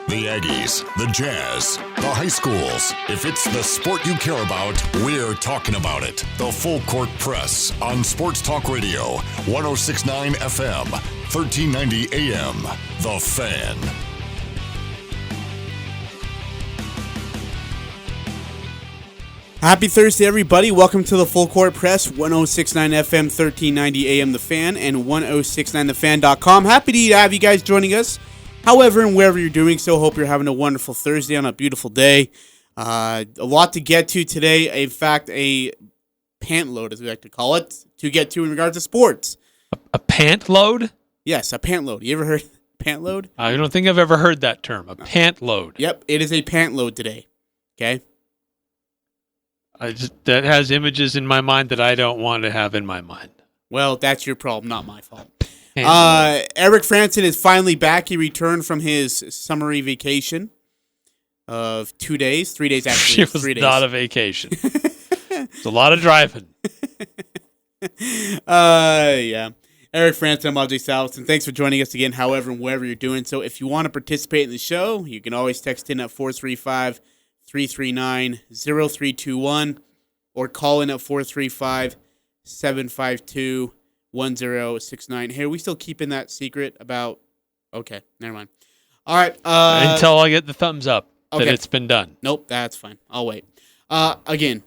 The Aggies, the Jazz, the high schools. If it's the sport you care about, we're talking about it. The Full Court Press on Sports Talk Radio, 106.9 FM, 1390 AM. The Fan. Happy Thursday, everybody. Welcome to the Full Court Press, 106.9 FM, 1390 AM, The Fan, and 1069thefan.com. Happy to have you guys joining us. However, and wherever you're doing so, hope you're having a wonderful Thursday on a beautiful day. A lot to get to today. In fact, a pant load, as we like to call it, to get to in regards to sports. A pant load? Yes, a pant load. You ever heard pant load? I don't think I've ever heard that term, a pant load. Yep, it is a pant load today. Okay? That has images in my mind that I don't want to have in my mind. Well, that's your problem, not my fault. Eric Frandsen is finally back. He returned from his summery vacation of 2 days, 3 days actually. It was 3 days. Not a vacation. It's a lot of driving. Yeah. Eric Frandsen, I'm Ajay Salvesen. Thanks for joining us again, however and wherever you're doing. So if you want to participate in the show, you can always text in at 435-339-0321 or call in at 435-752-1069. Hey, are we still keeping that secret about... Okay, never mind. All right. Until I get the thumbs up that it's been done. Nope, that's fine. I'll wait. Again,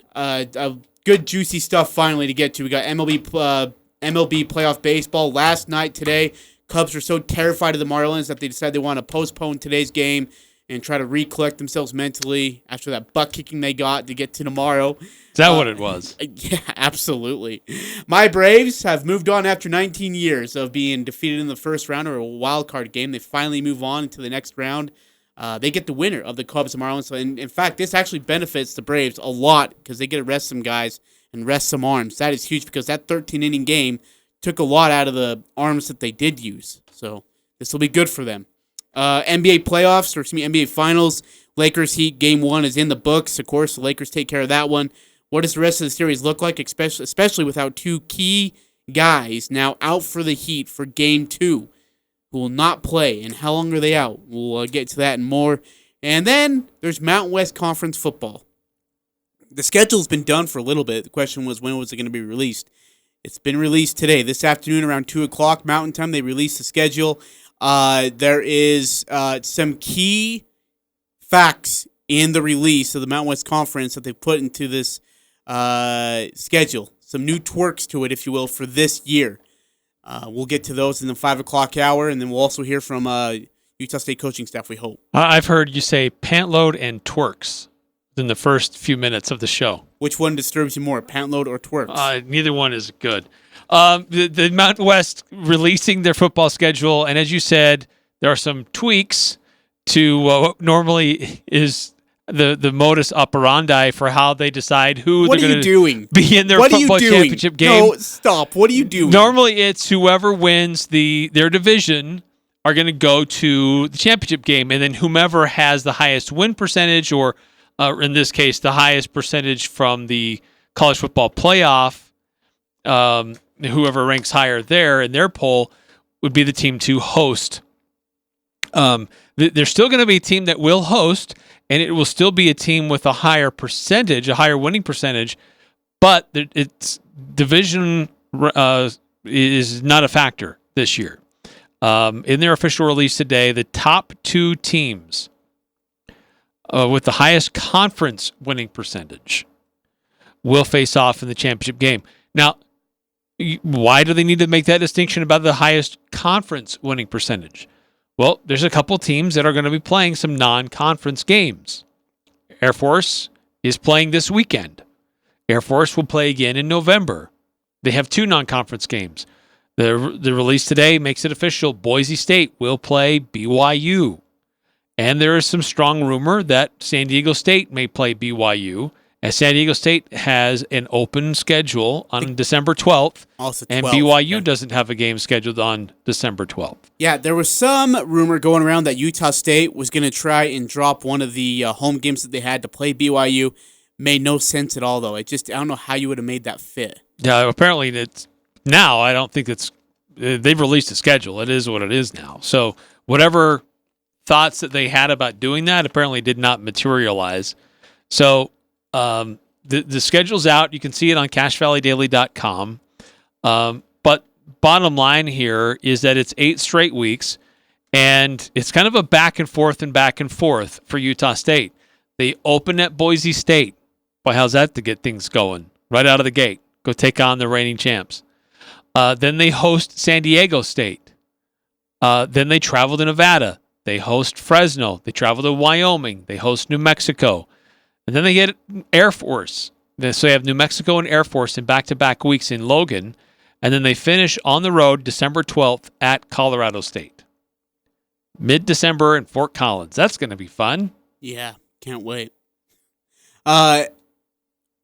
good juicy stuff finally to get to. We got MLB Playoff baseball last night today. Cubs were so terrified of the Marlins that they decided they want to postpone today's game and try to recollect themselves mentally after that butt kicking they got to get to tomorrow. Is that what it was? Yeah, absolutely. My Braves have moved on after 19 years of being defeated in the first round or a wild card game. They finally move on into the next round. They get the winner of the Cubs and Marlins. And in fact, this actually benefits the Braves a lot because they get to rest some guys and rest some arms. That is huge because that 13-inning game took a lot out of the arms that they did use. So this will be good for them. NBA playoffs, or NBA finals, Lakers Heat game 1 is in the books. Of course, the Lakers take care of that one. What does the rest of the series look like, especially without two key guys now out for the Heat for game 2 who will not play? And how long are they out? We'll get to that and more. And then there's Mountain West Conference football. The schedule's been done for a little bit. The question was, when was it going to be released? It's been released today. This afternoon around 2 o'clock Mountain Time, they released the schedule. There is some key facts in the release of the Mountain West Conference that they've put into this schedule. Some new twerks to it, if you will, for this year. We'll get to those in the 5 o'clock hour, and then we'll also hear from Utah State coaching staff, we hope. I've heard you say pant load and twerks in the first few minutes of the show. Which one disturbs you more, pant load or twerks? Neither one is good. The Mountain West releasing their football schedule, and as you said, there are some tweaks to what normally is the modus operandi for how they decide who they're going to be in their football championship game. No, stop. What are you doing? Normally, it's whoever wins their division are going to go to the championship game, and then whomever has the highest win percentage, or in this case, the highest percentage from the college football playoff, whoever ranks higher there in their poll would be the team to host. There's still going to be a team that will host, and it will still be a team with a higher percentage, a higher winning percentage, but its division is not a factor this year. In their official release today, the top 2 teams with the highest conference winning percentage will face off in the championship game. Now, why do they need to make that distinction about the highest conference winning percentage? Well, there's a couple teams that are going to be playing some non-conference games. Air Force is playing this weekend. Air Force will play again in November. They have 2 non-conference games. The release today makes it official. Boise State will play BYU. And there is some strong rumor that San Diego State may play BYU, as San Diego State has an open schedule on December 12th, and BYU doesn't have a game scheduled on December 12th. Yeah, there was some rumor going around that Utah State was going to try and drop one of the home games that they had to play BYU. Made no sense at all, though. I don't know how you would have made that fit. Yeah, apparently now I don't think they've released a schedule. It is what it is now. So whatever thoughts that they had about doing that apparently did not materialize. So the schedule's out. You can see it on CashValleyDaily.com. But bottom line here is that it's 8 straight weeks, and it's kind of a back and forth for Utah State. They open at Boise State. Boy, how's that to get things going? Right out of the gate. Go take on the reigning champs. Then they host San Diego State. Then they travel to Nevada. They host Fresno. They travel to Wyoming. They host New Mexico. And then they get Air Force. So they have New Mexico and Air Force in back-to-back weeks in Logan. And then they finish on the road December 12th at Colorado State. Mid-December in Fort Collins. That's going to be fun. Yeah, can't wait. All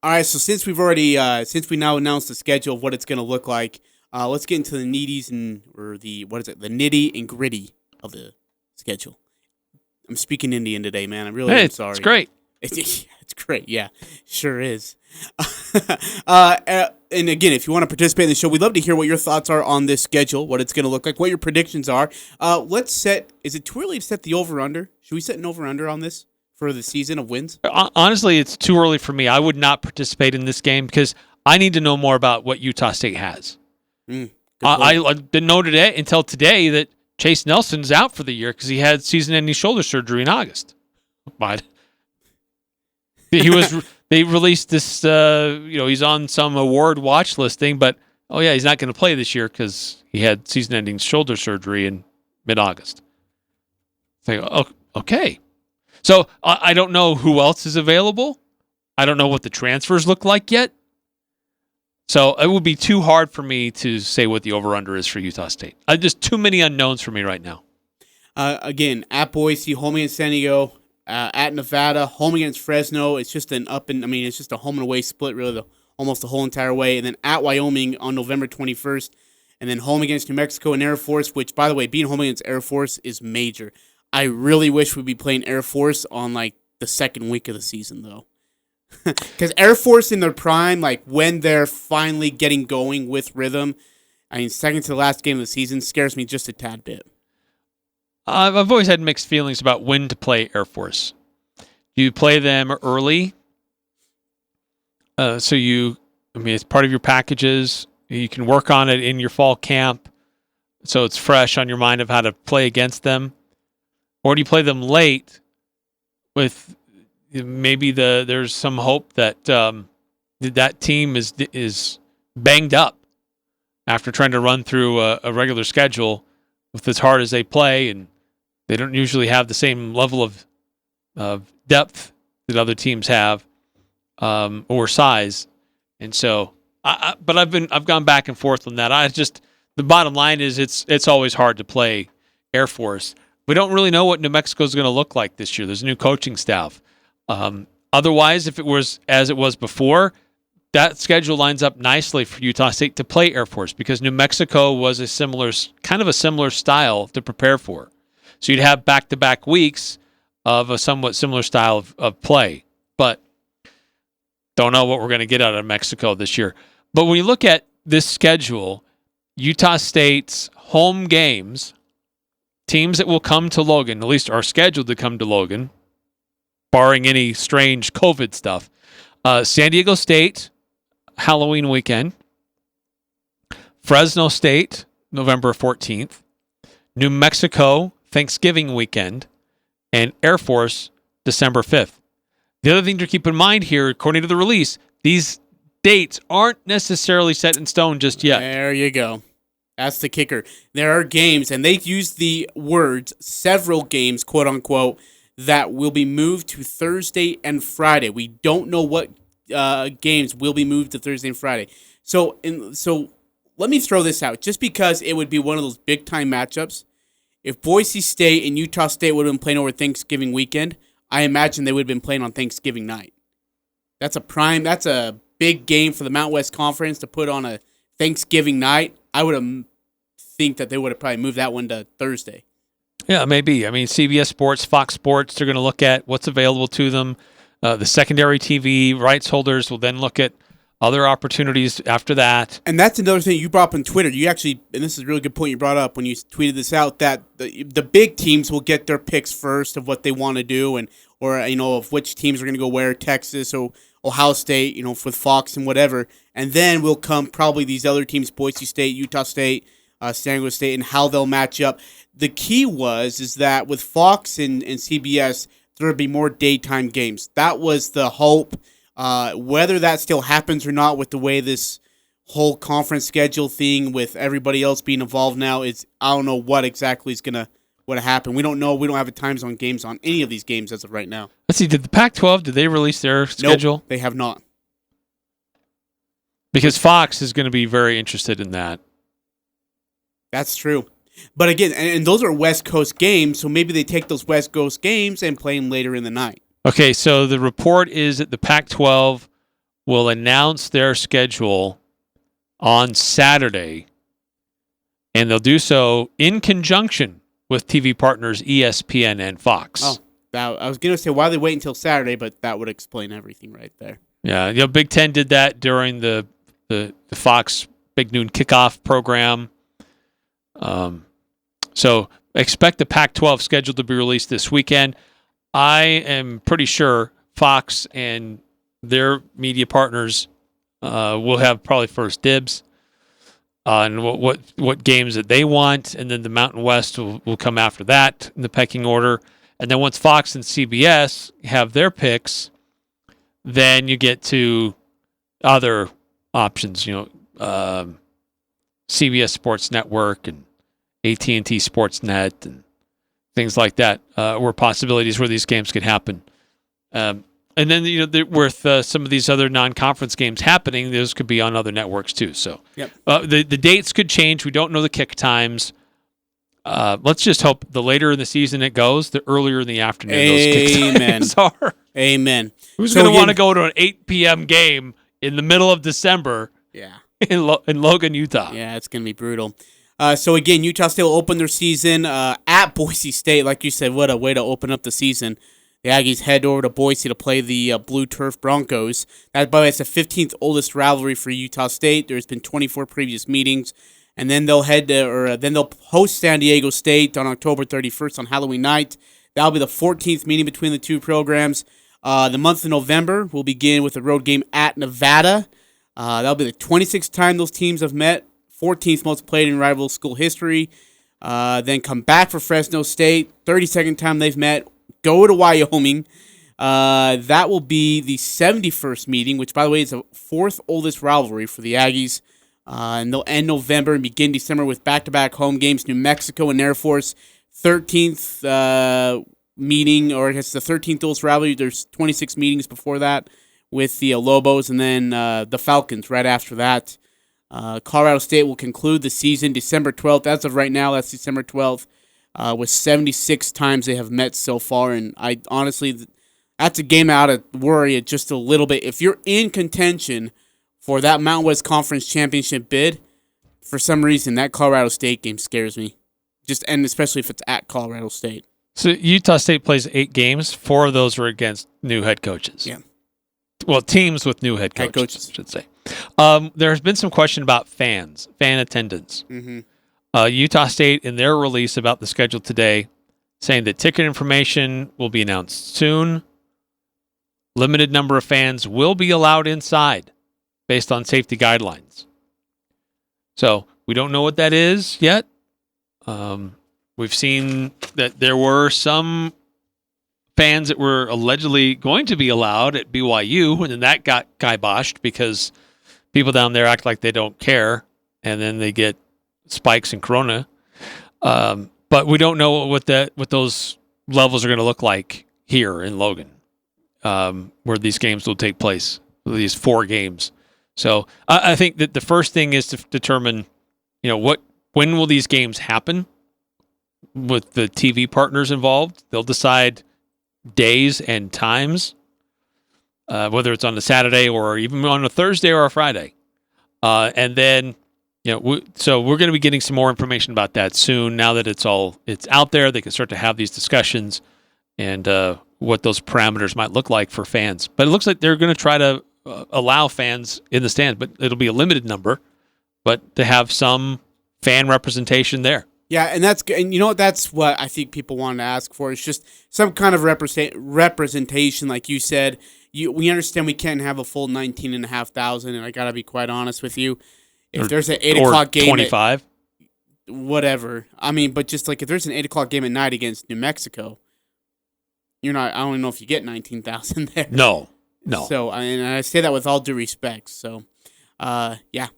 right, so since we now announced the schedule of what it's going to look like, let's get into the the nitty and gritty of the schedule. I'm speaking Indian today, man. I really am sorry. It's great. It's great, yeah, sure is. And again, if you want to participate in the show, we'd love to hear what your thoughts are on this schedule, what it's going to look like, what your predictions are. Is it too early to set the over-under? Should we set an over-under on this for the season of wins? Honestly, it's too early for me. I would not participate in this game because I need to know more about what Utah State has. I didn't know until today that Chase Nelson's out for the year because he had season-ending shoulder surgery in August. But they released this, he's on some award watch listing, but he's not going to play this year because he had season-ending shoulder surgery in mid-August. Okay. So I don't know who else is available. I don't know what the transfers look like yet. So it would be too hard for me to say what the over-under is for Utah State. Just too many unknowns for me right now. Again, at Boise, home against San Diego, at Nevada, home against Fresno. It's just it's just a home and away split really almost the whole entire way. And then at Wyoming on November 21st. And then home against New Mexico and Air Force, which, by the way, being home against Air Force is major. I really wish we'd be playing Air Force on, the second week of the season, though. Because Air Force in their prime, when they're finally getting going with rhythm, second to the last game of the season scares me just a tad bit. I've always had mixed feelings about when to play Air Force. You play them early, it's part of your packages. You can work on it in your fall camp, so it's fresh on your mind of how to play against them. Or do you play them late with maybe there's some hope that that team is banged up after trying to run through a regular schedule with as hard as they play, and they don't usually have the same level of depth that other teams have or size. And so, but I've gone back and forth on that. The bottom line is it's always hard to play Air Force. We don't really know what New Mexico is going to look like this year. There's a new coaching staff. Otherwise, if it was as it was before, that schedule lines up nicely for Utah State to play Air Force because New Mexico was a similar style to prepare for. So you'd have back-to-back weeks of a somewhat similar style of play. But don't know what we're going to get out of Mexico this year. But when you look at this schedule, Utah State's home games, teams that will come to Logan, at least are scheduled to come to Logan, barring any strange COVID stuff. San Diego State, Halloween weekend. Fresno State, November 14th. New Mexico, Thanksgiving weekend. And Air Force, December 5th. The other thing to keep in mind here, according to the release, these dates aren't necessarily set in stone just yet. There you go. That's the kicker. There are games, and they use the words, several games, quote unquote, that will be moved to Thursday and Friday. We don't know what games will be moved to Thursday and Friday. So let me throw this out. Just because it would be one of those big-time matchups, if Boise State and Utah State would have been playing over Thanksgiving weekend, I imagine they would have been playing on Thanksgiving night. That's a big game for the Mountain West Conference to put on a Thanksgiving night. I would think that they would have probably moved that one to Thursday. Yeah, maybe. CBS Sports, Fox Sports, they're going to look at what's available to them. The secondary TV rights holders will then look at other opportunities after that. And that's another thing you brought up on Twitter. You actually, and this is a really good point you brought up when you tweeted this out, that the big teams will get their picks first of what they want to do, or of which teams are going to go where, Texas or Ohio State, with Fox and whatever. And then will come probably these other teams, Boise State, Utah State, San Diego State, and how they'll match up. The key is that with Fox and CBS, there would be more daytime games. That was the hope. Whether that still happens or not with the way this whole conference schedule thing with everybody else being involved now is, I don't know what exactly is going to happen. We don't know. We don't have a time zone games on any of these games as of right now. Let's see. Did the Pac-12, did they release their schedule? Nope, they have not. Because Fox is going to be very interested in that. That's true. But again, and those are West Coast games, so maybe they take those West Coast games and play them later in the night. Okay, so the report is that the Pac-12 will announce their schedule on Saturday, and they'll do so in conjunction with TV partners ESPN and Fox. Oh, I was going to say, why they wait until Saturday, but that would explain everything right there. Yeah, Big Ten did that during the Fox Big Noon Kickoff program. So expect the Pac-12 schedule to be released this weekend. I am pretty sure Fox and their media partners will have probably first dibs on what games that they want, and then the Mountain West will come after that in the pecking order. And then once Fox and CBS have their picks, then you get to other options, CBS Sports Network and AT&T Sportsnet and things like that were possibilities where these games could happen. And then, with some of these other non-conference games happening, those could be on other networks too. So yep. The dates could change. We don't know the kick times. Let's just hope the later in the season it goes, the earlier in the afternoon those kick times are. Amen. Who's going to want to go to an 8 p.m. game in the middle of December in Logan, Utah? Yeah, it's going to be brutal. So again, Utah State will open their season at Boise State. Like you said, what a way to open up the season. The Aggies head over to Boise to play the Blue Turf Broncos. That, by the way, it's the 15th oldest rivalry for Utah State. There's been 24 previous meetings, and then they'll they'll host San Diego State on October 31st on Halloween night. That'll be the 14th meeting between the two programs. The month of November will begin with a road game at Nevada. That'll be the 26th time those teams have met. 14th most played in rival school history. Then come back for Fresno State. 32nd time they've met. Go to Wyoming. That will be the 71st meeting, which, by the way, is the fourth oldest rivalry for the Aggies. And they'll end November and begin December with back-to-back home games. New Mexico and Air Force. 13th meeting, or I guess the 13th oldest rivalry. There's 26 meetings before that with the Lobos, and then the Falcons right after that. Colorado State will conclude the season December 12th. As of right now, that's December 12th, with 76 times they have met so far. And I honestly, that's a game out of worry just a little bit. If you're in contention for that Mountain West Conference Championship bid, for some reason, that Colorado State game scares me. And especially if it's at Colorado State. So Utah State plays 8 games. 4 of those are against new head coaches. Yeah. Well, teams with new head coaches. I should say. There's been some question about fan attendance. Mm-hmm. Utah State, in their release about the schedule today, saying that ticket information will be announced soon. Limited number of fans will be allowed inside based on safety guidelines. So we don't know what that is yet. We've seen that there were some fans that were allegedly going to be allowed at BYU, and then that got kiboshed because people down there act like they don't care, and then they get spikes in corona. But we don't know what those levels are going to look like here in Logan, where these games will take place, these 4 games. So I think that the first thing is to determine, when will these games happen with the TV partners involved. They'll decide days and times, whether it's on a Saturday or even on a Thursday or a Friday. And then, so we're going to be getting some more information about that soon. Now that it's out there, they can start to have these discussions and what those parameters might look like for fans. But it looks like they're going to try to allow fans in the stands, but it'll be a limited number, but to have some fan representation there. Yeah, and you know what? That's what I think people want to ask for. It's just some kind of representation, like you said. We understand we can't have a full 19,500, and I gotta be quite honest with you. If there's an 8 o'clock game, 25, whatever. I mean, but just like if there's an 8 o'clock game at night against New Mexico, you're not. I don't even know if you get 19,000 there. No. So I say that with all due respect. So. Yeah.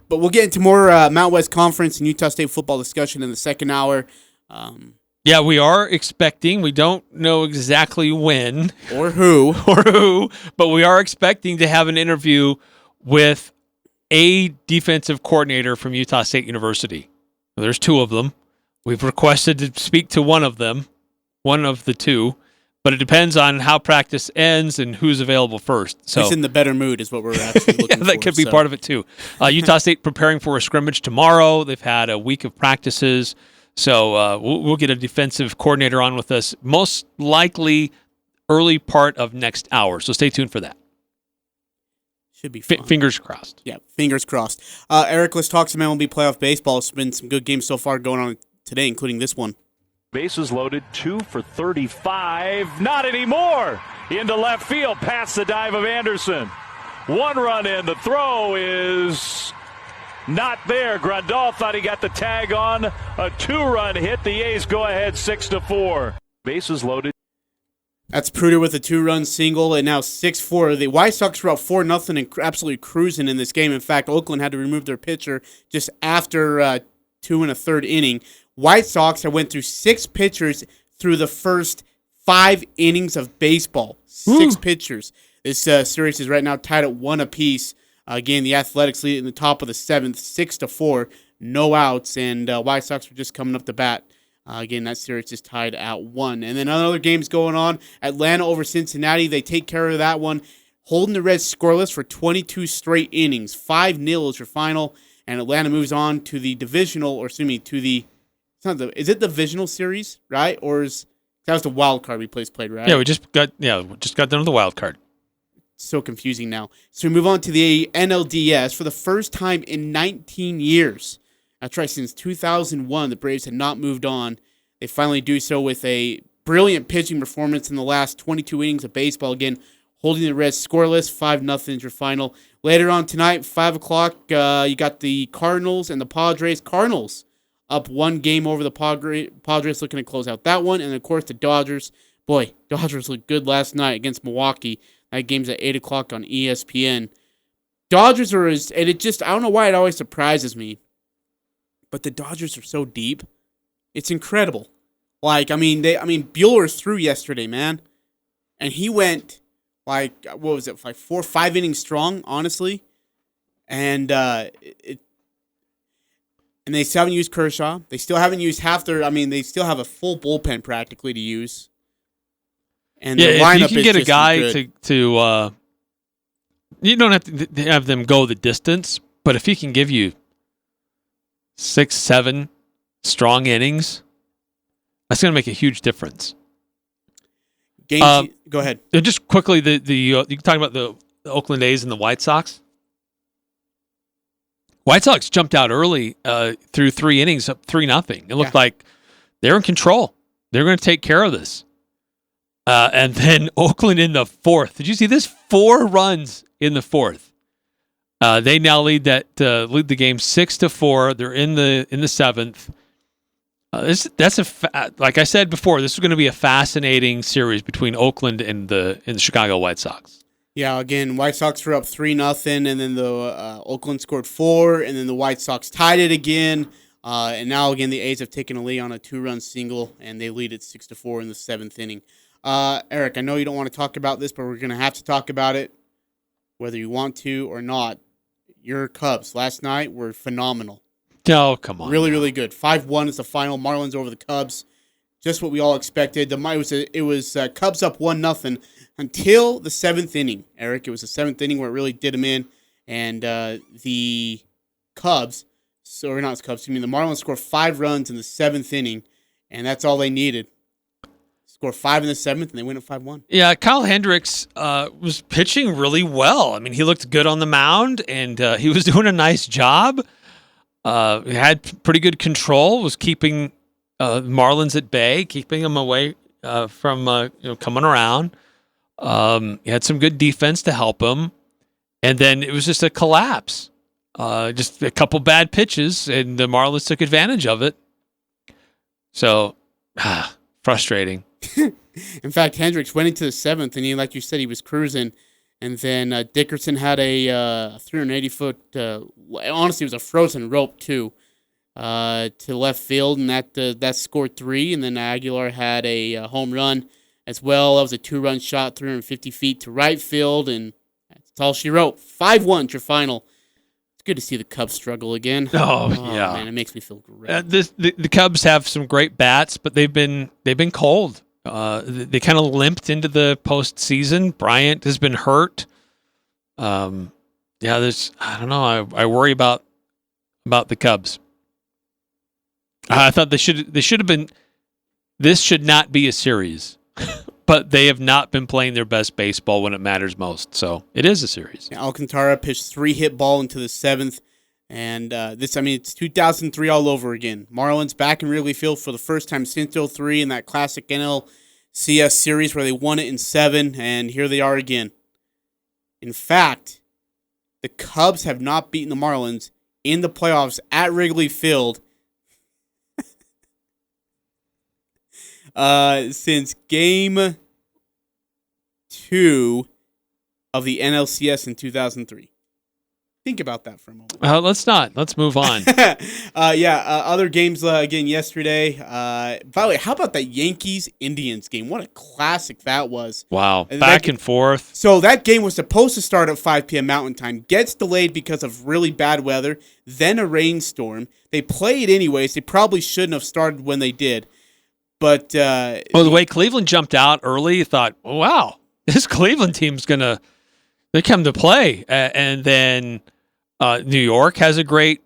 But we'll get into more Mountain West Conference and Utah State football discussion in the second hour. Yeah, we are expecting. We don't know exactly when or who, but we are expecting to have an interview with a defensive coordinator from Utah State University. There's two of them. We've requested to speak to one of them, one of the two. But it depends on how practice ends and who's available first. So he's in the better mood is what we're actually looking for. That could be part of it too. Utah State preparing for a scrimmage tomorrow. They've had a week of practices. So we'll get a defensive coordinator on with us, most likely early part of next hour. So stay tuned for that. Should be fun. Fingers crossed. Yeah, fingers crossed. Eric, let's talk some MLB Playoff baseball. It's been some good games so far going on today, including this one. Bases loaded, 2 for 35. Not anymore. Into left field, past the dive of Anderson. 1 run in. The throw is not there. Grandal thought he got the tag on. A 2-run hit. The A's go ahead 6-4. Bases loaded. That's Pruder with a 2-run single, and now 6-4. The White Sox were up 4-0 and absolutely cruising in this game. In fact, Oakland had to remove their pitcher just after 2 1/3 inning. White Sox, I went through 6 pitchers through the first 5 innings of baseball. 6 pitchers. This series is right now tied at 1 apiece. Again, the Athletics lead in the top of the 7th, 6-4, no outs, and White Sox were just coming up to bat. Again, that series is tied at 1. And then other games going on. Atlanta over Cincinnati. They take care of that one, holding the Reds scoreless for 22 straight innings. 5-0 is your final, and Atlanta moves on to the divisional, or excuse me, to the is it the divisional series, right? Or that was the wild card we played, right? Yeah, we just got done with the wild card. So confusing now. So we move on to the NLDS for the first time in 19 years. That's right, since 2001, the Braves had not moved on. They finally do so with a brilliant pitching performance in the last 22 innings of baseball. Again, holding the Reds scoreless, 5-0 is your final. Later on tonight, 5 o'clock, you got the Cardinals and the Padres. Cardinals up 1 game over the Padres, looking to close out that one. And, of course, the Dodgers. Boy, Dodgers looked good last night against Milwaukee. That game's at 8 o'clock on ESPN. Dodgers are, and it just, I don't know why it always surprises me, but the Dodgers are so deep. It's incredible. Like, Buehler's through yesterday, man. And he went, what was it, 4 or 5 innings strong, honestly. And and they still haven't used Kershaw. They still haven't used they still have a full bullpen practically to use. And yeah, the lineup if you can get a guy to you don't have to have them go the distance, but if he can give you 6-7 strong innings, that's going to make a huge difference. Go ahead. Just quickly, you talking about the Oakland A's and the White Sox. White Sox jumped out early through 3 innings, up 3-0. It looked like they're in control. They're going to take care of this. And then Oakland in the 4th. Did you see this? 4 runs in the 4th. They now lead the game 6-4. They're in the 7th. Like I said before, this is going to be a fascinating series between Oakland and the Chicago White Sox. Yeah, again, White Sox were up 3-0, and then the Oakland scored 4, and then the White Sox tied it again. And now again, the A's have taken a lead on a 2-run single, and they lead it 6-4 in the 7th inning. Eric, I know you don't want to talk about this, but we're going to have to talk about it, whether you want to or not. Your Cubs last night were phenomenal. Oh, come on. Really, really good. 5-1 is the final. Marlins over the Cubs. Just what we all expected. It was Cubs up 1-0 until the 7th inning, Eric. It was the 7th inning where it really did them in. And the Marlins scored 5 runs in the 7th inning, and that's all they needed. score 5 in the 7th, and they win at 5-1. Yeah, Kyle Hendricks was pitching really well. I mean, he looked good on the mound, and he was doing a nice job. He had pretty good control, was keeping Marlins at bay, keeping them away from coming around. He had some good defense to help him, and then it was just a collapse. Just a couple bad pitches, and the Marlins took advantage of it. So, frustrating. In fact, Hendricks went into the 7th, and like you said, he was cruising. And then Dickerson had a 380-foot, honestly, it was a frozen rope, too, to left field, and that scored 3. And then Aguilar had a home run as well. That was a 2-run shot, 350 feet to right field, and that's all she wrote. 5-1 your final. It's good to see the Cubs struggle again. Oh yeah, man, it makes me feel great. The Cubs have some great bats, but they've been cold. They kind of limped into the postseason. Bryant has been hurt. I don't know. I worry about the Cubs. I thought they should have been. This should not be a series, but they have not been playing their best baseball when it matters most. So it is a series. Yeah, Alcantara pitched 3-hit ball into the 7th. And it's 2003 all over again. Marlins back in Wrigley Field for the first time since 2003 in that classic NLCS series where they won it in 7, and here they are again. In fact, the Cubs have not beaten the Marlins in the playoffs at Wrigley Field since Game 2 of the NLCS in 2003. Think about that for a moment. Let's not. Let's move on. Other games again yesterday. By the way, how about that Yankees-Indians game? What a classic that was. Wow. Back and forth. So that game was supposed to start at 5 p.m. Mountain Time. Gets delayed because of really bad weather. Then a rainstorm. They played anyways. They probably shouldn't have started when they did. But the way Cleveland jumped out early, you thought, oh, wow, this Cleveland team's they come to play. And then New York has a great,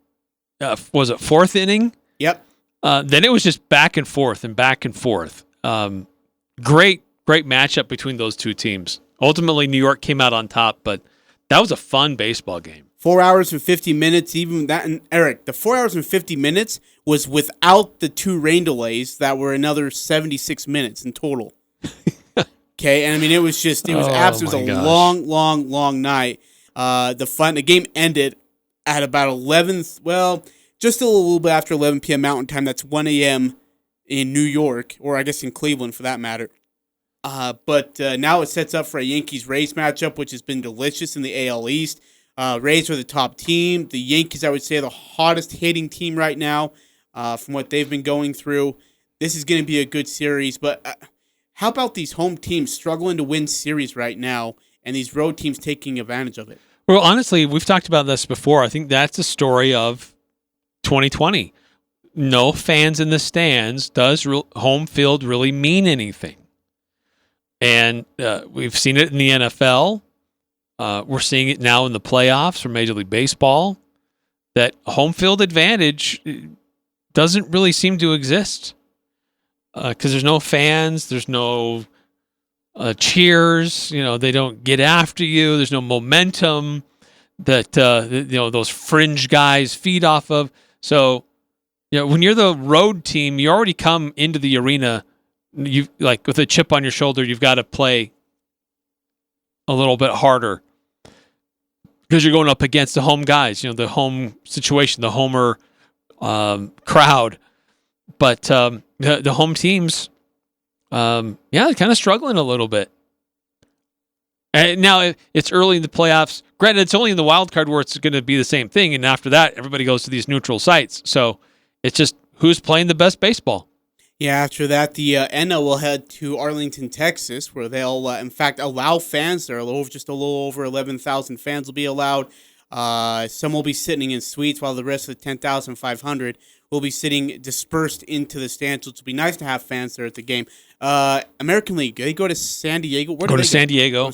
was it 4th inning? Yep. Then it was just back and forth and back and forth. Great matchup between those two teams. Ultimately, New York came out on top, but that was a fun baseball game. 4 hours and 50 minutes, even that. And Eric, the 4 hours and 50 minutes was without the 2 rain delays that were another 76 minutes in total. Okay, and I mean, it was absolutely a long night. The game ended at about 11, just a little bit after 11 p.m. Mountain Time. That's 1 a.m. in New York, or I guess in Cleveland for that matter. But now it sets up for a Yankees-Rays matchup, which has been delicious in the AL East. Rays are the top team. The Yankees, I would say, are the hottest hitting team right now from what they've been going through. This is going to be a good series, but how about these home teams struggling to win series right now and these road teams taking advantage of it? Well, honestly, we've talked about this before. I think that's the story of 2020. No fans in the stands. Does home field really mean anything? And we've seen it in the NFL. We're seeing it now in the playoffs for Major League Baseball. That home field advantage doesn't really seem to exist because there's no fans. There's no cheers. They don't get after you. There's no momentum that those fringe guys feed off of. So, when you're the road team, you already come into the arena. You with a chip on your shoulder. You've got to play a little bit harder because you're going up against the home guys. The home situation, the homer crowd. But the home teams, kind of struggling a little bit. And now it's early in the playoffs. Granted, it's only in the wild card where it's going to be the same thing. And after that, everybody goes to these neutral sites. So it's just who's playing the best baseball. Yeah, after that, the NL will head to Arlington, Texas, where they'll, in fact, allow fans there. Just a little over 11,000 fans will be allowed. Some will be sitting in suites, while the rest of the 10,500 will be sitting dispersed into the stands. So it'll be nice to have fans there at the game. American League, they go to San Diego. Go to San Diego,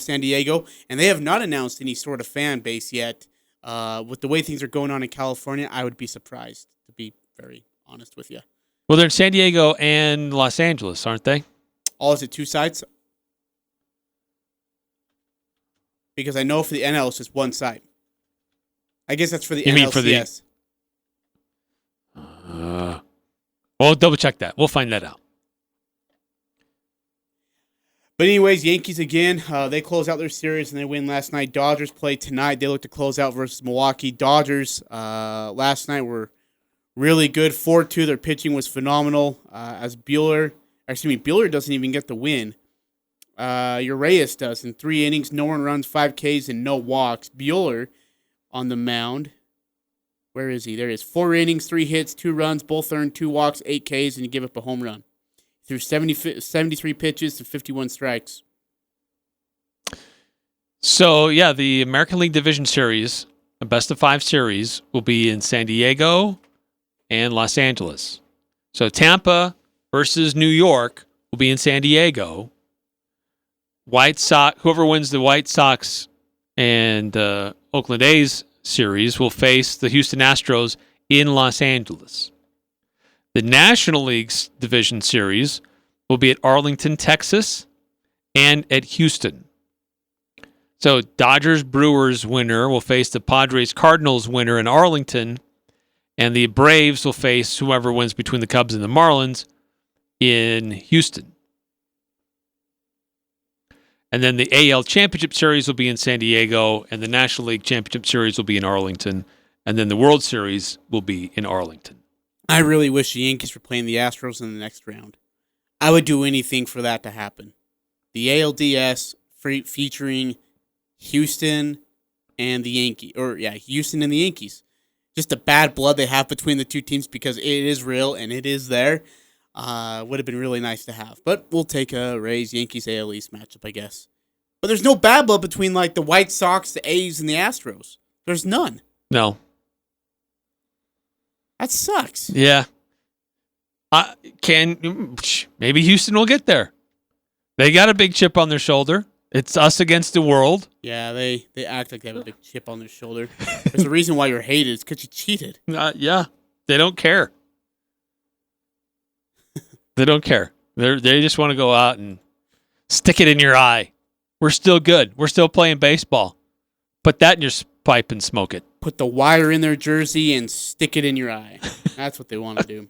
and they have not announced any sort of fan base yet. With the way things are going on in California, I would be surprised, to be very honest with you. Well, they're in San Diego and Los Angeles, aren't they? All is it 2 sides? Because I know for the NL it's just 1 side. I guess that's for the NLCS. mean for the? We'll double check that. We'll find that out. But anyways, Yankees again. They close out their series and they win last night. Dodgers play tonight. They look to close out versus Milwaukee. Dodgers last night were really good. 4-2. Their pitching was phenomenal. Buehler doesn't even get the win. Urias does in 3 innings, no one runs, 5 Ks, and no walks. Buehler on the mound. Where is he? There he is. 4 innings, 3 hits, 2 runs, both earned 2 walks, 8 Ks, and he gave up a home run. Threw 73 pitches to 51 strikes. So, yeah, the American League Division Series, a best-of-5 series, will be in San Diego and Los Angeles. So Tampa versus New York will be in San Diego. White Sox, whoever wins the White Sox and Oakland A's series will face the Houston Astros in Los Angeles. The National League's Division Series will be at Arlington, Texas, and at Houston. So Dodgers-Brewers winner will face the Padres-Cardinals winner in Arlington, and the Braves will face whoever wins between the Cubs and the Marlins in Houston. And then the AL Championship Series will be in San Diego, and the National League Championship Series will be in Arlington, and then the World Series will be in Arlington. I really wish the Yankees were playing the Astros in the next round. I would do anything for that to happen. The ALDS featuring Houston and the Houston and the Yankees. Just the bad blood they have between the two teams because it is real and it is there. Would have been really nice to have. But we'll take a Rays, Yankees, AL East matchup, I guess. But there's no bad blood between like the White Sox, the A's, and the Astros. There's none. No. That sucks. Yeah. Maybe Houston will get there. They got a big chip on their shoulder. It's us against the world. Yeah, they act like they have a big chip on their shoulder. There's a reason why you're hated. It's because you cheated. Yeah. They don't care. They don't care. They just want to go out and stick it in your eye. We're still good. We're still playing baseball. Put that in your pipe and smoke it. Put the wire in their jersey and stick it in your eye. That's what they want to do.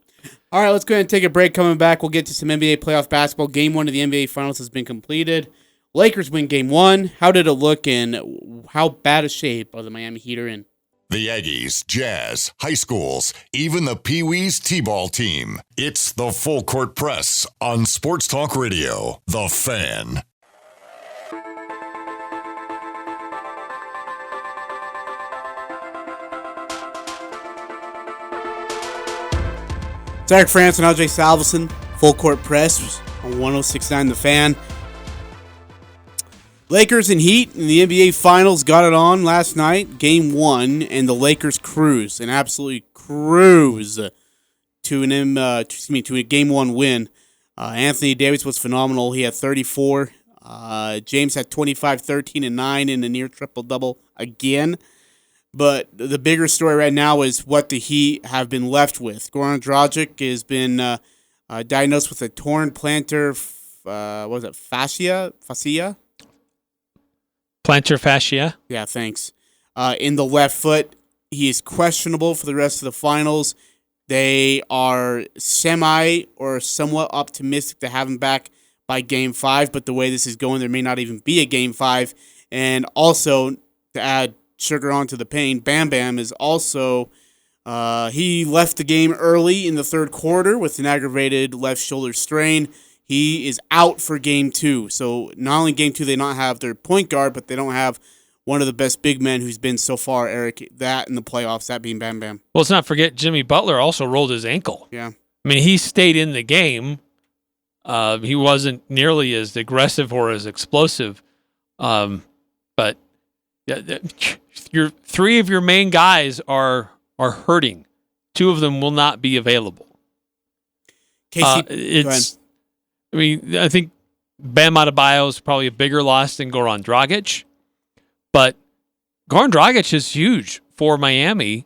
All right, let's go ahead and take a break. Coming back, we'll get to some NBA playoff basketball. Game 1 of the NBA Finals has been completed. Lakers win Game 1. How did it look, and how bad a shape are the Miami Heat are in? The Aggies, Jazz, high schools, even the Pee Wee's T-ball team. It's the Full Court Press on Sports Talk Radio, The Fan. It's Eric Frandsen, Ajay Salvesen, Full Court Press on 106.9 The Fan. Lakers and Heat in the NBA Finals got it on last night, Game 1, and the Lakers cruise, an absolutely cruise to a Game 1 win. Anthony Davis was phenomenal. He had 34. James had 25, 13, and 9 in a near triple-double again. But the bigger story right now is what the Heat have been left with. Goran Dragic has been diagnosed with a torn plantar fascia? Plantar fascia. Yeah, thanks. In the left foot. He is questionable for the rest of the finals. They are semi or somewhat optimistic to have him back by Game 5, but the way this is going, there may not even be a Game 5. And also, to add sugar onto the pain, Bam Bam is also, he left the game early in the third quarter with an aggravated left shoulder strain. He is out for Game 2. So not only Game 2 they don't have their point guard, but they don't have one of the best big men who's been so far, Eric, that in the playoffs, that being Bam Bam. Well, let's not forget Jimmy Butler also rolled his ankle. Yeah. I mean, he stayed in the game. He wasn't nearly as aggressive or as explosive. But your 3 of your main guys are hurting. 2 of them will not be available. Casey, I think Bam Adebayo is probably a bigger loss than Goran Dragic, but Goran Dragic is huge for Miami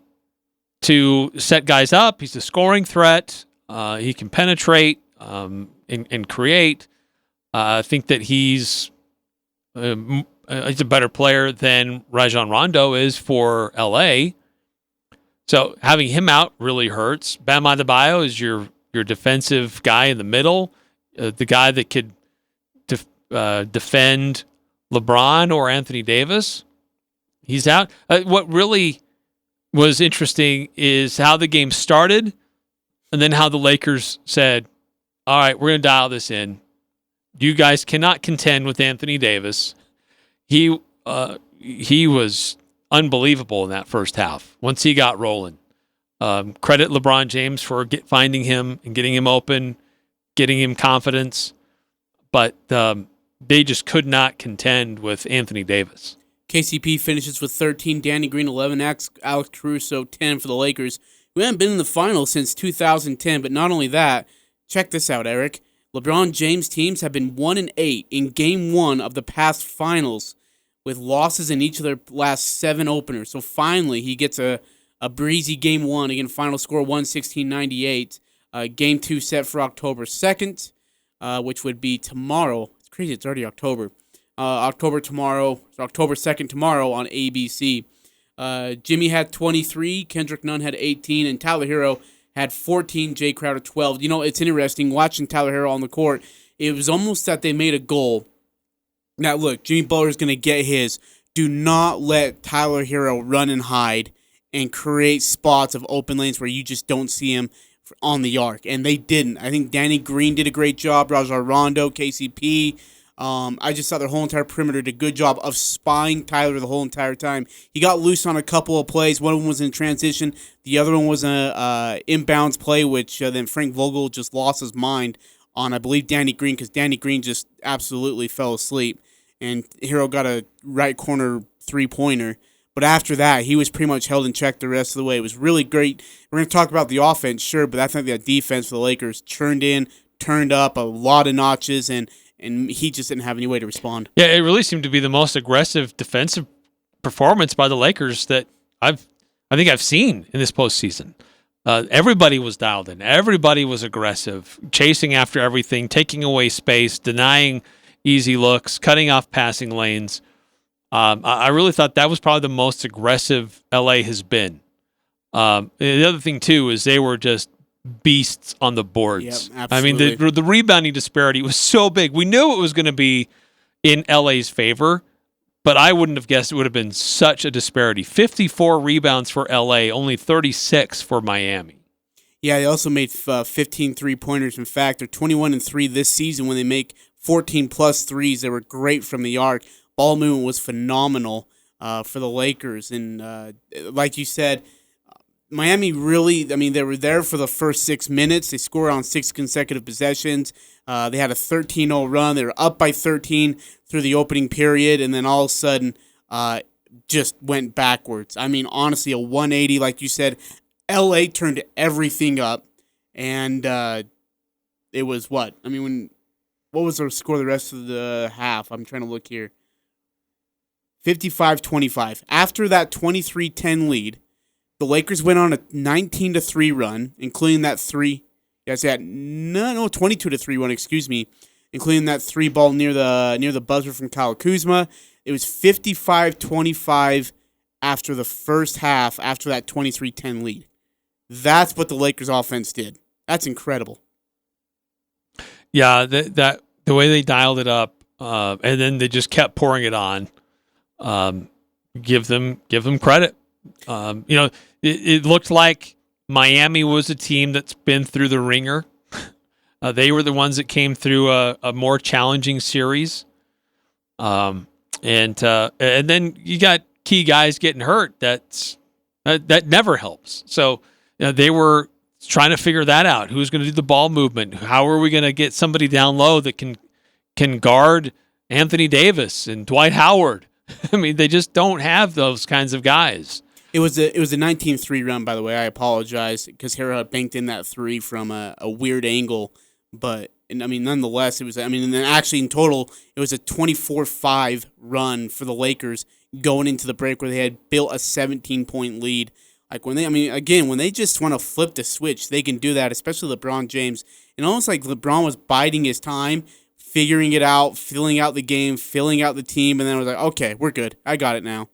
to set guys up. He's a scoring threat. He can penetrate and create. I think that he's a better player than Rajon Rondo is for LA. So having him out really hurts. Bam Adebayo is your defensive guy in the middle, the guy that could defend LeBron or Anthony Davis. He's out. What really was interesting is how the game started and then how the Lakers said, all right, we're going to dial this in. You guys cannot contend with Anthony Davis. He was unbelievable in that first half once he got rolling. Credit LeBron James for finding him and getting him open, getting him confidence. But they just could not contend with Anthony Davis. KCP finishes with 13, Danny Green 11, Alex Caruso 10 for the Lakers, who haven't been in the finals since 2010. But not only that, check this out, Eric. LeBron James teams have been 1-8 in Game 1 of the past finals, with losses in each of their last 7 openers. So finally, he gets a breezy Game 1. Again, final score 116-98. Game 2 set for October 2nd, which would be tomorrow. It's crazy, it's already October. October 2nd tomorrow on ABC. Jimmy had 23, Kendrick Nunn had 18, and Tyler Hero had 14, Jay Crowder 12. You know, it's interesting watching Tyler Hero on the court. It was almost that they made a goal. Now, look, Jimmy Butler's going to get his. Do not let Tyler Hero run and hide and create spots of open lanes where you just don't see him on the arc. And they didn't. I think Danny Green did a great job. Rajon Rondo, KCP. I just thought their whole entire perimeter did a good job of spying Tyler the whole entire time. He got loose on a couple of plays. One of them was in transition. The other one was an inbounds play, which then Frank Vogel just lost his mind on, I believe, Danny Green, because Danny Green just absolutely fell asleep. And Hero got a right corner three-pointer. But after that, he was pretty much held in check the rest of the way. It was really great. We're going to talk about the offense, sure, but I think that defense for the Lakers turned up a lot of notches, and he just didn't have any way to respond. Yeah, it really seemed to be the most aggressive defensive performance by the Lakers that I think I've seen in this postseason. Everybody was dialed in. Everybody was aggressive, chasing after everything, taking away space, denying easy looks, cutting off passing lanes. I really thought that was probably the most aggressive LA has been. The other thing, too, is they were just beasts on the boards. Yep, absolutely. I mean, the rebounding disparity was so big. We knew it was going to be in LA's favor, but I wouldn't have guessed it would have been such a disparity. 54 rebounds for LA, only 36 for Miami. Yeah, they also made 15 three-pointers. In fact, they're 21-3 this season when they make 14-plus threes. They were great from the arc. Ball movement was phenomenal for the Lakers. And like you said, Miami really, I mean, they were there for the first 6 minutes. They scored on 6 consecutive possessions. They had a 13-0 run. They were up by 13 through the opening period, and then all of a sudden just went backwards. I mean, honestly, a 180, like you said. LA turned everything up, and it was what? I mean, what was their score the rest of the half? I'm trying to look here. 55-25. After that 23-10 lead, the Lakers went on a 19-3 run, including that 22-3 run, excuse me, including that 3 ball near the buzzer from Kyle Kuzma. It was 55-25 after the first half, after that 23-10 lead. That's what the Lakers offense did. That's incredible. Yeah, the way they dialed it up, and then they just kept pouring it on. Give them credit. It looked like Miami was a team that's been through the ringer. They were the ones that came through a more challenging series. And then you got key guys getting hurt. That never helps. So they were trying to figure that out. Who's going to do the ball movement? How are we going to get somebody down low that can guard Anthony Davis and Dwight Howard? I mean, they just don't have those kinds of guys. It was a 19-3 run, by the way. I apologize because Hero had banked in that 3 from a weird angle, but nonetheless, it was. And then actually in total, it was a 24-5 run for the Lakers going into the break where they had built a 17-point lead. Like when they just want to flip the switch, they can do that. Especially LeBron James, and almost like LeBron was biding his time, figuring it out, filling out the game, filling out the team, and then I was like, okay, we're good. I got it now.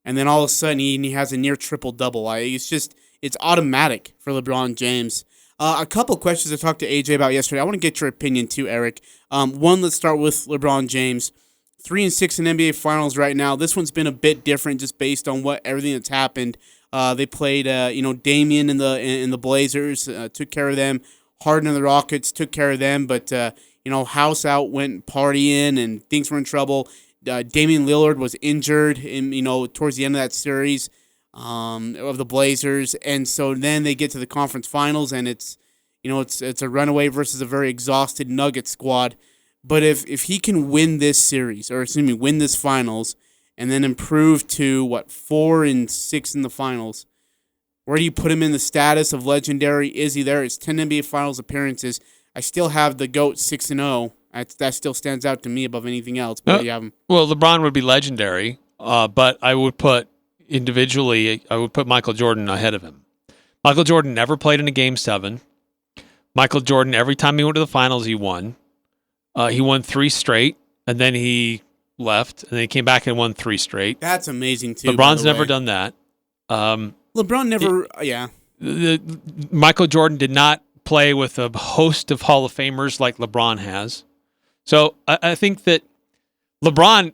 And then all of a sudden, he has a near triple-double. It's automatic for LeBron James. A couple questions I talked to AJ about yesterday. I want to get your opinion too, Eric. One, let's start with LeBron James. 3-6 in NBA Finals right now. This one's been a bit different just based on everything that's happened. They played, Damian in the Blazers, took care of them. Harden and the Rockets took care of them, but House out went partying and things were in trouble. Damian Lillard was injured towards the end of that series of the Blazers, and so then they get to the conference finals, and it's a runaway versus a very exhausted Nuggets squad. But if he can win this series, win this finals, and then improve to 4-6 in the finals, where do you put him in the status of legendary? Is he there? It's 10 NBA Finals appearances. I still have the GOAT 6-0. That still stands out to me above anything else. But you have him. Well, LeBron would be legendary, but I would put Michael Jordan ahead of him. Michael Jordan never played in a Game 7. Michael Jordan, every time he went to the finals, he won. He won 3 straight, and then he left, and then he came back and won 3 straight. That's amazing, too. LeBron's never done that. LeBron never, Michael Jordan did not play with a host of Hall of Famers like LeBron has. So I think that LeBron,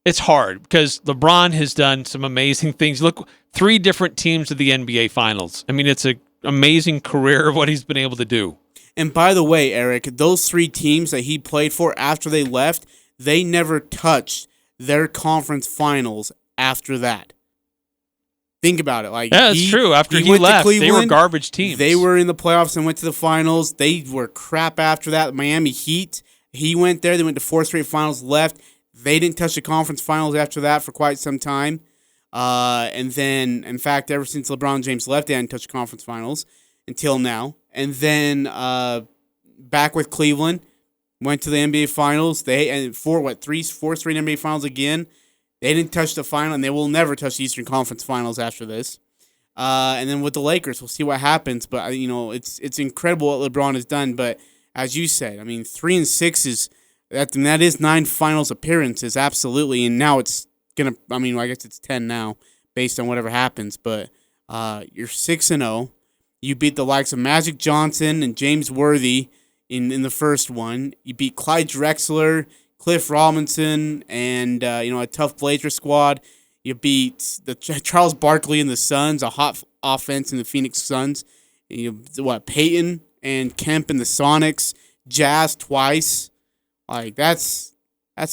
it's hard because LeBron has done some amazing things. Look, 3 different teams of the NBA Finals. I mean, it's an amazing career of what he's been able to do. And by the way, Eric, those 3 teams that he played for after they left, they never touched their conference finals after that. Think about it. It's true. After he left, they were garbage teams. They were in the playoffs and went to the finals. They were crap after that. Miami Heat, he went there. They went to 4 straight finals, left. They didn't touch the conference finals after that for quite some time. And then, in fact, ever since LeBron James left, they hadn't touched the conference finals until now. And then back with Cleveland, went to the NBA Finals. Four straight NBA Finals again. They didn't touch the final, and they will never touch the Eastern Conference Finals after this. And then with the Lakers, we'll see what happens. But it's incredible what LeBron has done. But as you said, 3-6 is that is 9 finals appearances, absolutely. And now it's gonna. I guess it's 10 now, based on whatever happens. But you're 6-0. You beat the likes of Magic Johnson and James Worthy in the first one. You beat Clyde Drexler, Cliff Robinson, and a tough Blazer squad. You beat the Charles Barkley and the Suns, a hot offense in the Phoenix Suns. Peyton and Kemp and the Sonics, Jazz twice. That's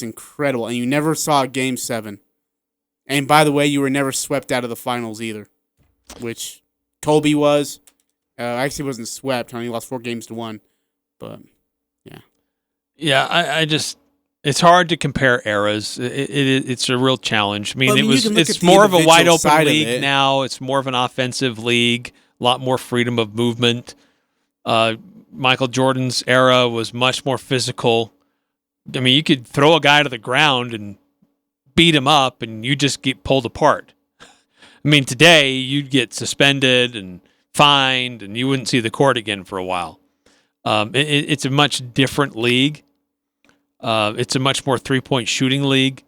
incredible. And you never saw a Game 7. And by the way, you were never swept out of the finals either, which Kobe was. Actually wasn't swept. He lost 4 games to 1. But yeah. Yeah, I just. It's hard to compare eras. It's a real challenge. It's more of a wide open league now. It's more of an offensive league, a lot more freedom of movement. Michael Jordan's era was much more physical. You could throw a guy to the ground and beat him up, and you just get pulled apart. Today you'd get suspended and fined, and you wouldn't see the court again for a while. It's a much different league. It's a much more 3-point shooting league.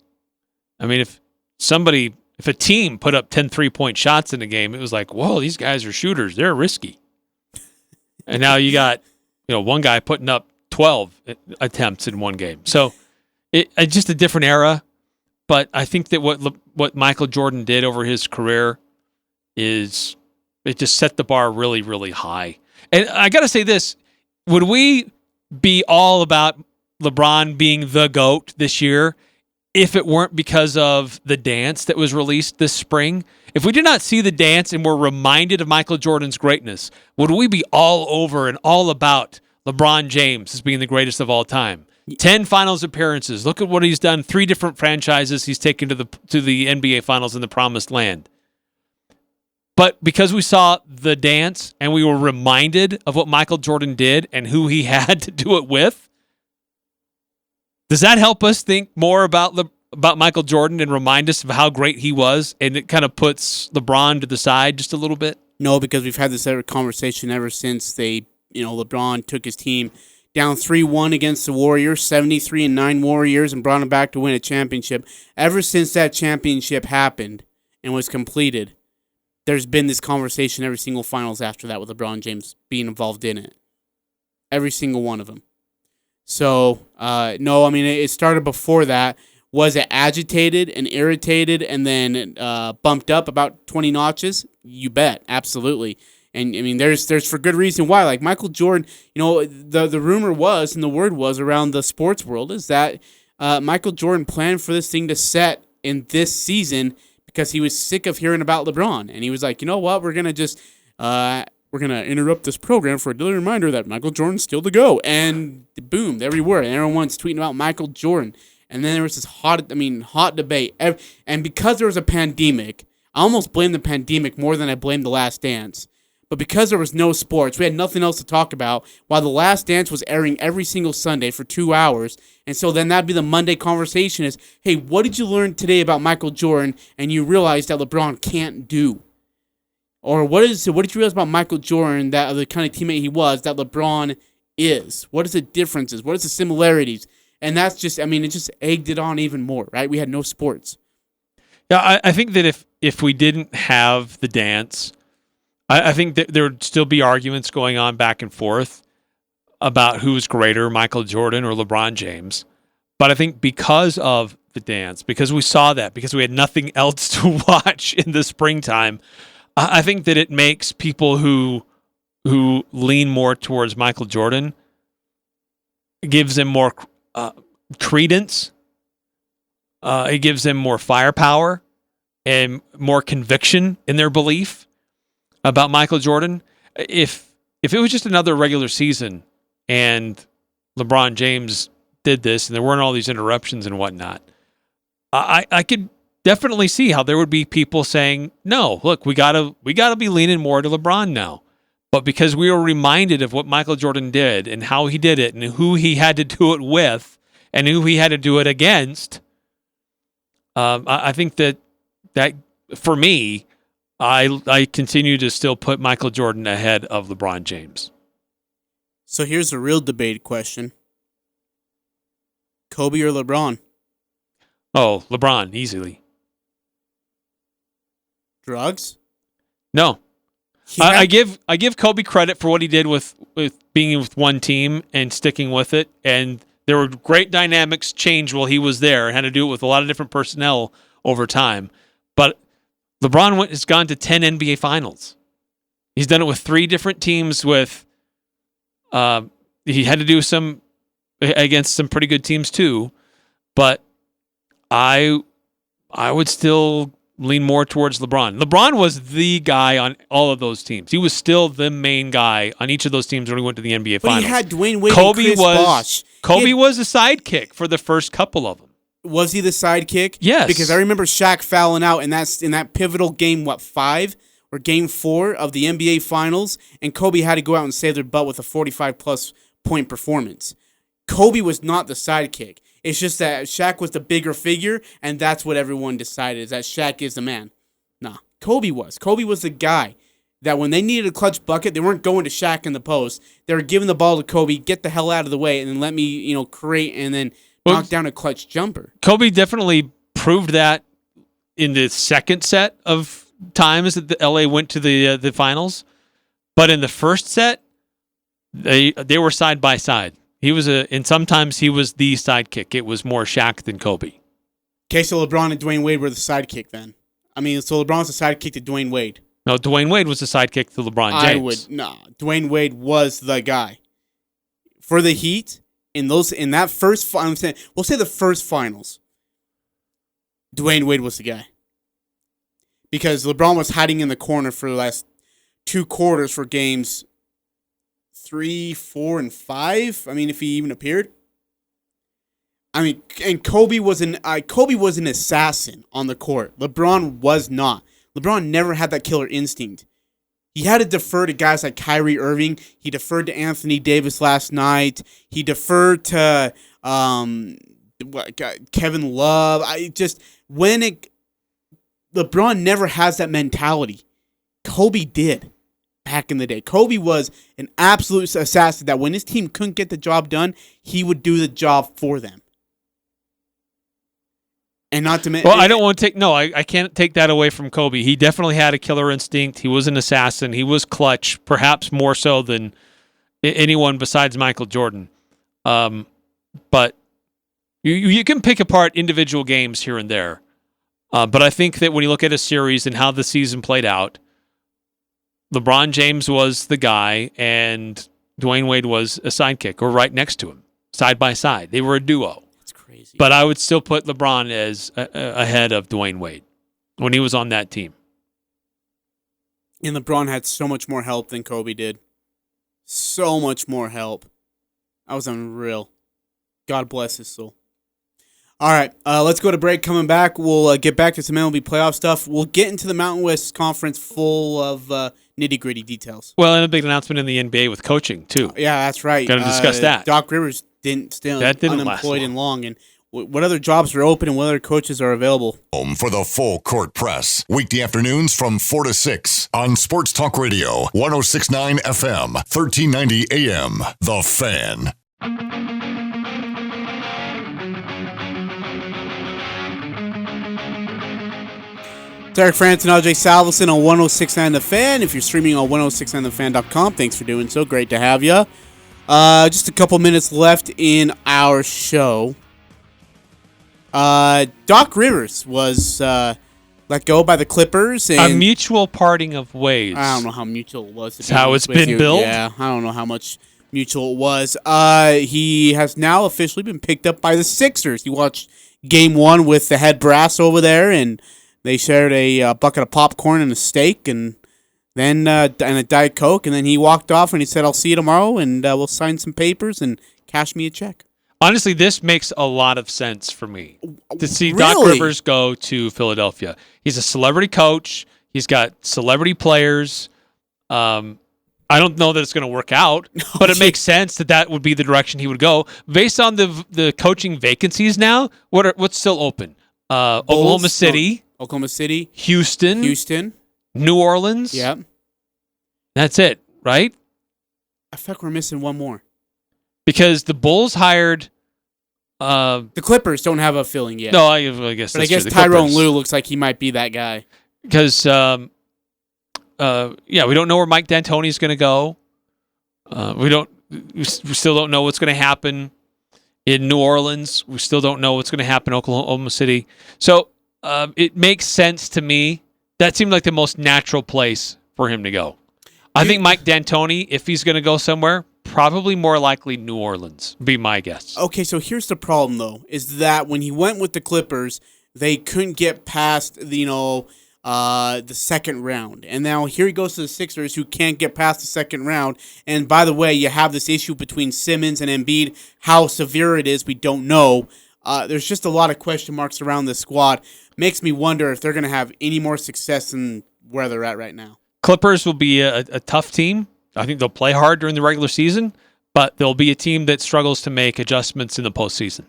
If a team put up 10 3-point shots in a game, it was like, whoa, these guys are shooters. They're risky. And now you got, one guy putting up 12 attempts in one game. So it's just a different era. But I think that what Michael Jordan did over his career is it just set the bar really, really high. And I got to say this, would we be all about LeBron being the GOAT this year if it weren't because of the dance that was released this spring? If we did not see the dance and were reminded of Michael Jordan's greatness, would we be all over and all about LeBron James as being the greatest of all time? 10 finals appearances. Look at what he's done. 3 different franchises he's taken to the NBA Finals in the Promised Land. But because we saw the dance and we were reminded of what Michael Jordan did and who he had to do it with, does that help us think more about Michael Jordan and remind us of how great he was, and it kind of puts LeBron to the side just a little bit? No, because we've had this conversation ever since LeBron took his team down 3-1 against the Warriors, 73-9 Warriors, and brought them back to win a championship. Ever since that championship happened and was completed, there's been this conversation every single finals after that with LeBron James being involved in it. Every single one of them. So, no, I mean, it started before that. Was it agitated and irritated and then bumped up about 20 notches? You bet, absolutely. And, I mean, there's for good reason why. Like, Michael Jordan, the rumor was, and the word was around the sports world, is that Michael Jordan planned for this thing to set in this season because he was sick of hearing about LeBron. And he was like, you know what, we're going to just... we're going to interrupt this program for a daily reminder that Michael Jordan's still the GOAT. And boom, there we were. And everyone's tweeting about Michael Jordan. And then there was this hot debate. And because there was a pandemic, I almost blame the pandemic more than I blame The Last Dance. But because there was no sports, we had nothing else to talk about while The Last Dance was airing every single Sunday for 2 hours. And so then that'd be the Monday conversation is, hey, what did you learn today about Michael Jordan and you realized that LeBron can't do? Or what did you realize about Michael Jordan, that the kind of teammate he was, that LeBron is? What is the differences? What is the similarities? And that's just, I mean, it just egged it on even more, right? We had no sports. Yeah, I think that if we didn't have the dance, I think that there would still be arguments going on back and forth about who's greater, Michael Jordan or LeBron James. But I think because of the dance, because we saw that, because we had nothing else to watch in the springtime, I think that it makes people who lean more towards Michael Jordan, gives them more credence. It gives them more firepower and more conviction in their belief about Michael Jordan. If it was just another regular season and LeBron James did this and there weren't all these interruptions and whatnot, I could definitely see how there would be people saying, no, look, we gotta be leaning more to LeBron now. But because we were reminded of what Michael Jordan did and how he did it and who he had to do it with and who he had to do it against, I think that for me, I continue to still put Michael Jordan ahead of LeBron James. So here's a real debate question. Kobe or LeBron? Oh, LeBron, easily. Drugs? No. I give Kobe credit for what he did with being with one team and sticking with it. And there were great dynamics change while he was there and had to do it with a lot of different personnel over time. But LeBron has gone to 10 NBA Finals. He's done it with 3 different teams. He had to do some against some pretty good teams too. But I would still lean more towards LeBron. LeBron was the guy on all of those teams. He was still the main guy on each of those teams when he went to the NBA Finals. But he had Dwayne Wade and Chris Bosh. Kobe was a sidekick for the first couple of them. Was he the sidekick? Yes. Because I remember Shaq fouling out in that pivotal game, 5 or game 4 of the NBA Finals, and Kobe had to go out and save their butt with a 45-plus point performance. Kobe was not the sidekick. It's just that Shaq was the bigger figure, and that's what everyone decided, is that Shaq is the man. Nah, Kobe was. Kobe was the guy that when they needed a clutch bucket, they weren't going to Shaq in the post. They were giving the ball to Kobe, get the hell out of the way, and then let me, create and then knock down a clutch jumper. Kobe definitely proved that in the second set of times that the LA went to the finals. But in the first set, they were side by side. And sometimes he was the sidekick. It was more Shaq than Kobe. Okay, so LeBron and Dwayne Wade were the sidekick then. I mean, so LeBron's the sidekick to Dwayne Wade. No, Dwayne Wade was the sidekick to LeBron James. Dwayne Wade was the guy. For the Heat, in that first, we'll say the first finals, Dwayne Wade was the guy. Because LeBron was hiding in the corner for the last 2 quarters for games 3, 4, and 5. I mean, if he even appeared. I mean, and Kobe was an assassin on the court. LeBron was not. LeBron never had that killer instinct. He had to defer to guys like Kyrie Irving. He deferred to Anthony Davis last night. He deferred to Kevin Love. LeBron never has that mentality. Kobe did. back in the day. Kobe was an absolute assassin that when his team couldn't get the job done, he would do the job for them. And not to mention... Well, I don't want to take... No, I can't take that away from Kobe. He definitely had a killer instinct. He was an assassin. He was clutch, perhaps more so than anyone besides Michael Jordan. But you can pick apart individual games here and there. But I think that when you look at a series and how the season played out, LeBron James was the guy and Dwayne Wade was a sidekick or right next to him, side by side. They were a duo. That's crazy. But I would still put LeBron as ahead of Dwayne Wade when he was on that team. And LeBron had so much more help than Kobe did. So much more help. That was unreal. God bless his soul. All right, let's go to break. Coming back, we'll get back to some MLB playoff stuff. We'll get into the Mountain West Conference full of nitty-gritty details. Well, and a big announcement in the NBA with coaching, too. Yeah, that's right. Got to discuss that. Doc Rivers didn't stay unemployed last long. And what other jobs are open and what other coaches are available? For the Full Court Press, weekday afternoons from 4 to 6 on Sports Talk Radio, 106.9 FM, 1390 AM. The Fan. Derek Frandsen, Ajay Salvesen on 106.9 The Fan. If you're streaming on 106.9thefan.com, thanks for doing so. Great to have you. Just a couple minutes left in our show. Doc Rivers was let go by the Clippers. And a mutual parting of ways. I don't know how mutual it was. That's how it's been billed? Yeah, I don't know how much mutual it was. He has now officially been picked up by the Sixers. He watched Game 1 with the head brass over there, and they shared a bucket of popcorn and a steak, and then and a Diet Coke, and then he walked off and he said, "I'll see you tomorrow, and we'll sign some papers and cash me a check." Honestly, this makes a lot of sense for me to see Really? Doc Rivers go to Philadelphia. He's a celebrity coach. He's got celebrity players. I don't know that it's going to work out, but it makes sense that would be the direction he would go based on the coaching vacancies now. What's still open? Oklahoma City. Oklahoma City, Houston, New Orleans. Yep. That's it, right? I feel like we're missing one more. Because the Bulls hired... the Clippers don't have a filling yet. No, I guess but that's I guess true. Tyrone Lue looks like he might be that guy. Because, we don't know where Mike D'Antoni's going to go. We still don't know what's going to happen in New Orleans. We still don't know what's going to happen in Oklahoma City. So... it makes sense to me. That seemed like the most natural place for him to go. I think Mike D'Antoni, if he's going to go somewhere, probably more likely New Orleans, be my guess. Okay, so here's the problem, though, is that when he went with the Clippers, they couldn't get past, the second round. And now here he goes to the Sixers, who can't get past the second round. And by the way, you have this issue between Simmons and Embiid. How severe it is, we don't know. There's just a lot of question marks around the squad. Makes me wonder if they're going to have any more success than where they're at right now. Clippers will be a tough team. I think they'll play hard during the regular season, but they'll be a team that struggles to make adjustments in the postseason.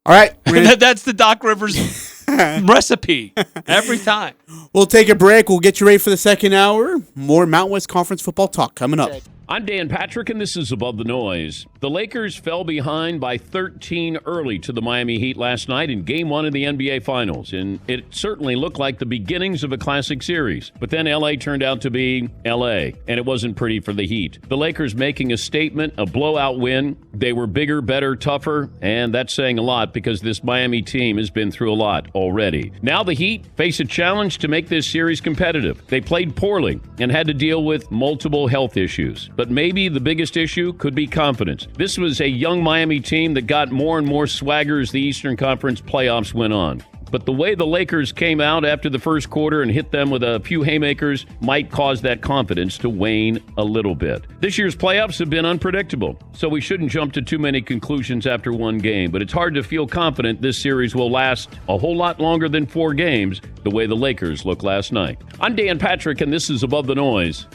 All right. That's the Doc Rivers recipe every time. We'll take a break. We'll get you ready for the second hour. More Mountain West Conference football talk coming up. I'm Dan Patrick, and this is Above the Noise. The Lakers fell behind by 13 early to the Miami Heat last night in Game 1 of the NBA Finals, and it certainly looked like the beginnings of a classic series. But then L.A. turned out to be L.A., and it wasn't pretty for the Heat. The Lakers making a statement, a blowout win. They were bigger, better, tougher, and that's saying a lot because this Miami team has been through a lot already. Now the Heat face a challenge to make this series competitive. They played poorly and had to deal with multiple health issues. But maybe the biggest issue could be confidence. This was a young Miami team that got more and more swagger as the Eastern Conference playoffs went on. But the way the Lakers came out after the first quarter and hit them with a few haymakers might cause that confidence to wane a little bit. This year's playoffs have been unpredictable, so we shouldn't jump to too many conclusions after one game. But it's hard to feel confident this series will last a whole lot longer than 4 games, the way the Lakers looked last night. I'm Dan Patrick, and this is Above the Noise.